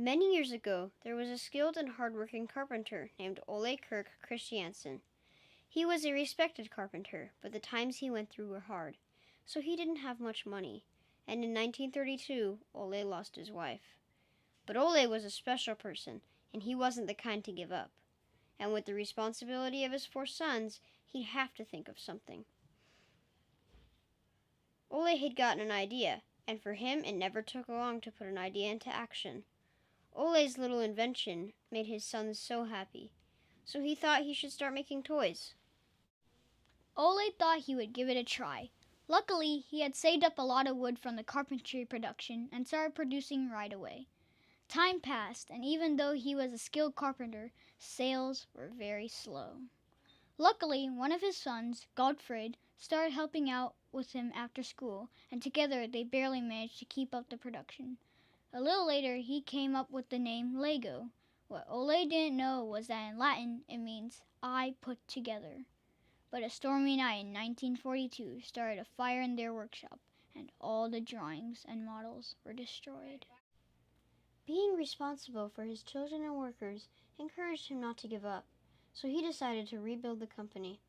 Many years ago, there was a skilled and hard-working carpenter named Ole Kirk Christiansen. He was a respected carpenter, but the times he went through were hard, so he didn't have much money, and in 1932, Ole lost his wife. But Ole was a special person, and he wasn't the kind to give up. And with the responsibility of his 4 sons, he'd have to think of something. Ole had gotten an idea, and for him it never took long to put an idea into action. Ole's little invention made his sons so happy, so he thought he should start making toys. Ole thought he would give it a try. Luckily, he had saved up a lot of wood from the carpentry production and started producing right away. Time passed, and even though he was a skilled carpenter, sales were very slow. Luckily, one of his sons, Gottfried, started helping out with him after school, and together they barely managed to keep up the production. A little later, he came up with the name Lego. What Ole didn't know was that in Latin it means I put together. But a stormy night in 1942 started a fire in their workshop, and all the drawings and models were destroyed. Being responsible for his children and workers encouraged him not to give up, so he decided to rebuild the company.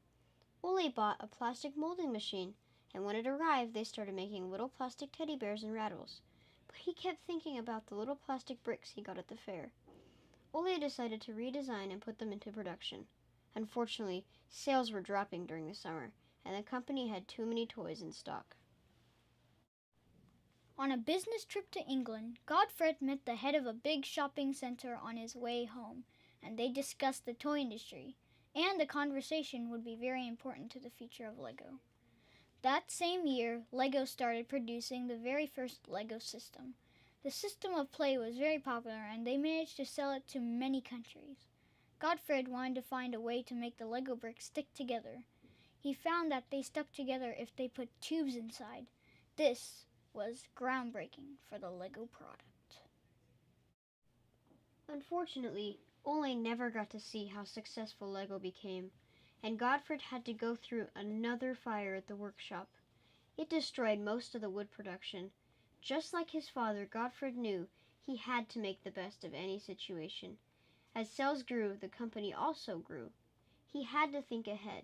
Ole bought a plastic molding machine, and when it arrived, they started making little plastic teddy bears and rattles. But he kept thinking about the little plastic bricks he got at the fair. Ole decided to redesign and put them into production. Unfortunately, sales were dropping during the summer, and the company had too many toys in stock. On a business trip to England, Gottfried met the head of a big shopping center on his way home, and they discussed the toy industry, and the conversation would be very important to the future of Lego. That same year, Lego started producing the very first Lego system. The system of play was very popular, and they managed to sell it to many countries. Gottfried wanted to find a way to make the Lego bricks stick together. He found that they stuck together if they put tubes inside. This was groundbreaking for the Lego product. Unfortunately, Ole never got to see how successful Lego became, and Gottfried had to go through another fire at the workshop. It destroyed most of the wood production. Just like his father, Gottfried knew he had to make the best of any situation. As sales grew, the company also grew. He had to think ahead.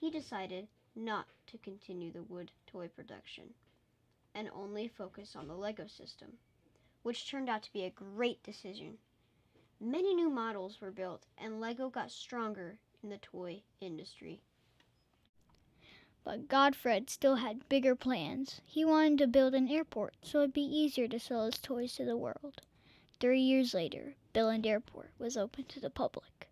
He decided not to continue the wood toy production and only focus on the Lego system, which turned out to be a great decision. Many new models were built, and Lego got stronger in the toy industry. But Gottfried still had bigger plans. He wanted to build an airport so it'd be easier to sell his toys to the world. 3 years later, Billund Airport was open to the public.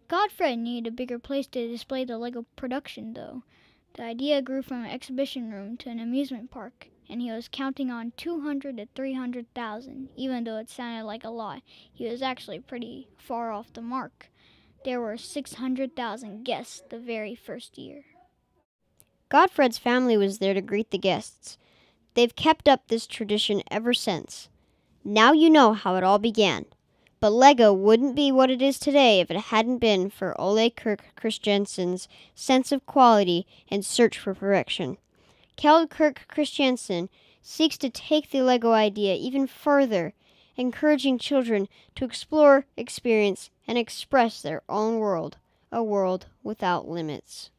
Gottfried needed a bigger place to display the Lego production, though. The idea grew from an exhibition room to an amusement park, and he was counting on 200 to 300,000. Even though it sounded like a lot, he was actually pretty far off the mark. There were 600,000 guests the very first year. Gottfried's family was there to greet the guests. They've kept up this tradition ever since. Now you know how it all began. But Lego wouldn't be what it is today if it hadn't been for Ole Kirk Christiansen's sense of quality and search for perfection. Kjell Kirk Christiansen seeks to take the Lego idea even further, encouraging children to explore, experience, and express their own world, a world without limits.